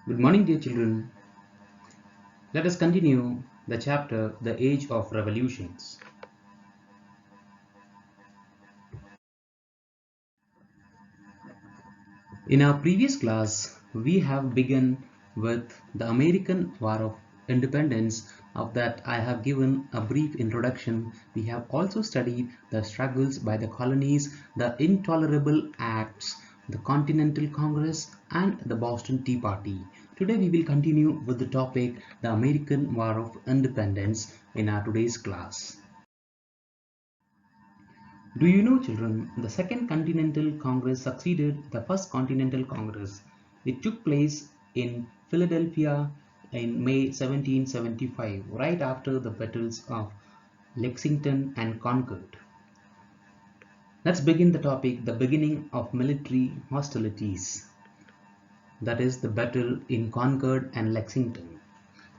Good morning, dear children. Let us continue the chapter The Age of Revolutions. In our previous class, we have begun with the American War of Independence. Of that, I have given a brief introduction. We have also studied the struggles by the colonies, the intolerable acts, the Continental Congress, and the Boston Tea Party. Today, we will continue with the topic the American War of Independence in our today's class. Do you know, children, the Second Continental Congress succeeded the First Continental Congress. It took place in Philadelphia in May 1775, right after the battles of Lexington and Concord. Let's begin the topic, the beginning of military hostilities. That is the battle in Concord and Lexington.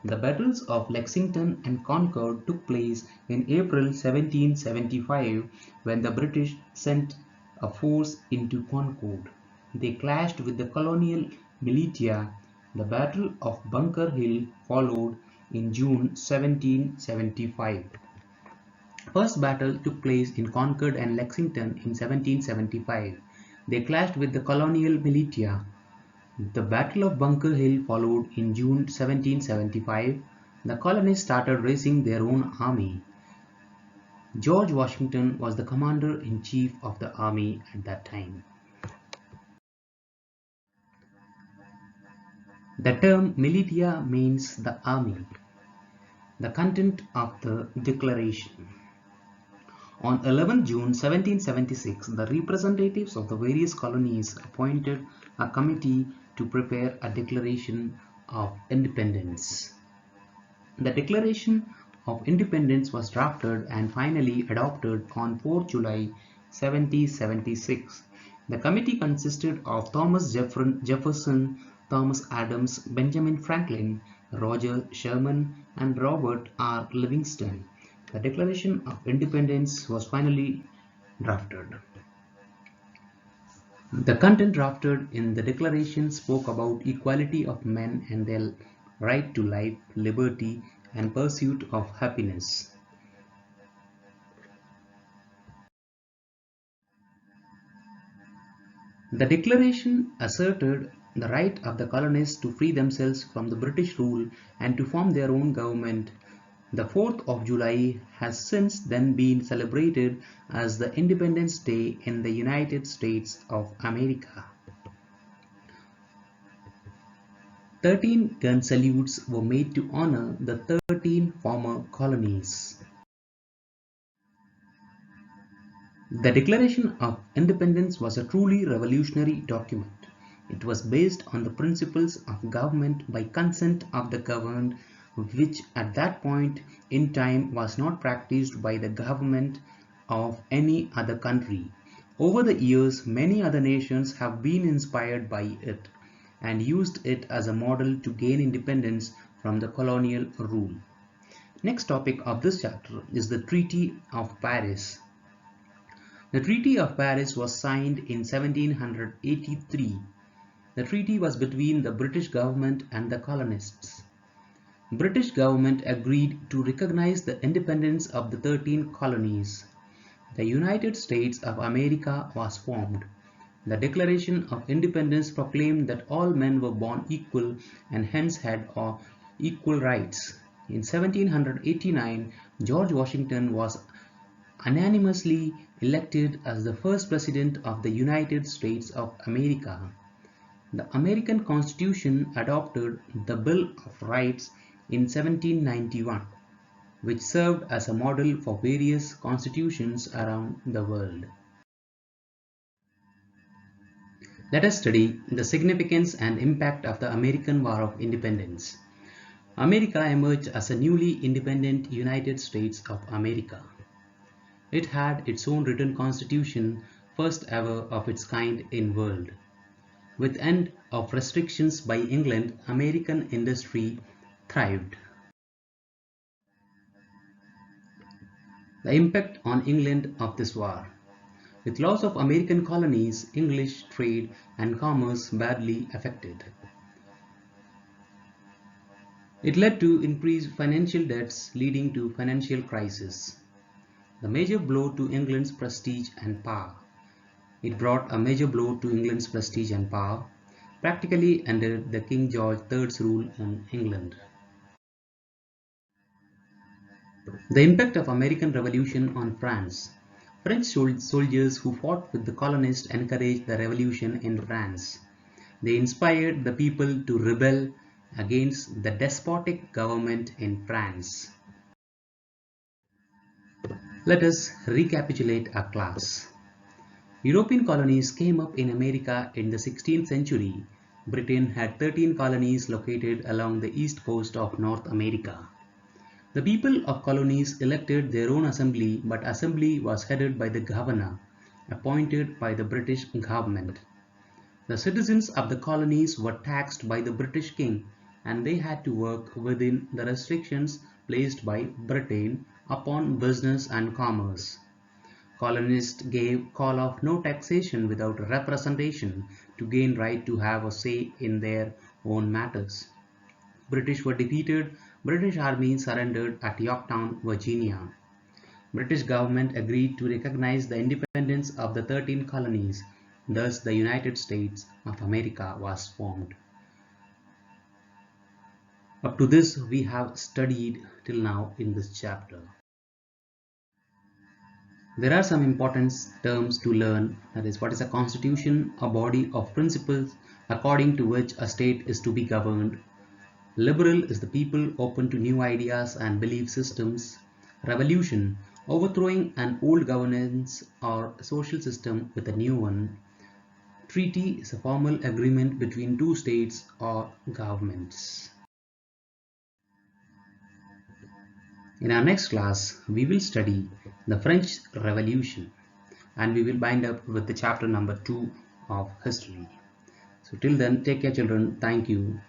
The battles of Lexington and Concord took place in April 1775 when the British sent a force into Concord. They clashed with the colonial militia. The Battle of Bunker Hill followed in June 1775. First battle took place in Concord and Lexington in 1775. They clashed with the colonial militia. The Battle of Bunker Hill followed in June 1775. The colonists started raising their own army. George Washington was the commander-in-chief of the army at that time. The term militia means the army. The content of the declaration. On 11 June 1776, the representatives of the various colonies appointed a committee to prepare a declaration of independence. The Declaration of Independence was drafted and finally adopted on 4 July 1776. The committee consisted of Thomas Jefferson, Thomas Adams, Benjamin Franklin, Roger Sherman, and Robert R. Livingston. The Declaration of Independence was finally drafted. The content drafted in the Declaration spoke about equality of men and their right to life, liberty, and pursuit of happiness. The Declaration asserted the right of the colonists to free themselves from the British rule and to form their own government. The 4th of July has since then been celebrated as the Independence Day in the United States of America. 13 gun salutes were made to honor the 13 former colonies. The Declaration of Independence was a truly revolutionary document. It was based on the principles of government by consent of the governed, which at that point in time was not practiced by the government of any other country. Over the years, many other nations have been inspired by it and used it as a model to gain independence from the colonial rule. Next topic of this chapter is the Treaty of Paris. The Treaty of Paris was signed in 1783. The treaty was between the British government and the colonists. British government agreed to recognize the independence of the 13 colonies. The United States of America was formed. The Declaration of Independence proclaimed that all men were born equal and hence had equal rights. In 1789, George Washington was unanimously elected as the first president of the United States of America. The American Constitution adopted the Bill of Rights in 1791, which served as a model for various constitutions around the world. Let us study the significance and impact of the American War of Independence. America emerged as a newly independent United States of America. It had its own written constitution, first ever of its kind in world. With end of restrictions by England, American industry thrived. The impact on England of this war. With loss of American colonies, English trade and commerce badly affected. It led to increased financial debts leading to financial crisis. The major blow to England's prestige and power. It brought a major blow to England's prestige and power, practically ended the King George III's rule in England. The impact of American Revolution on France. French soldiers who fought with the colonists encouraged the revolution in France. They inspired the people to rebel against the despotic government in France. Let us recapitulate our class. European colonies came up in America in the 16th century. Britain had 13 colonies located along the east coast of North America. The people of colonies elected their own assembly, but assembly was headed by the governor, appointed by the British government. The citizens of the colonies were taxed by the British king, and they had to work within the restrictions placed by Britain upon business and commerce. Colonists gave call of no taxation without representation to gain right to have a say in their own matters. British were defeated. British army surrendered at Yorktown, Virginia. British government agreed to recognize the independence of the 13 colonies. Thus, the United States of America was formed. Up to this, we have studied till now in this chapter. There are some important terms to learn. That is, what is a constitution? A body of principles according to which a state is to be governed. Liberal is the people open to new ideas and belief systems. Revolution, overthrowing an old governance or social system with a new one. Treaty is a formal agreement between two states or governments. In our next class, we will study the French Revolution and we will bind up with the chapter number 2 of history. So till then, take care children. Thank you.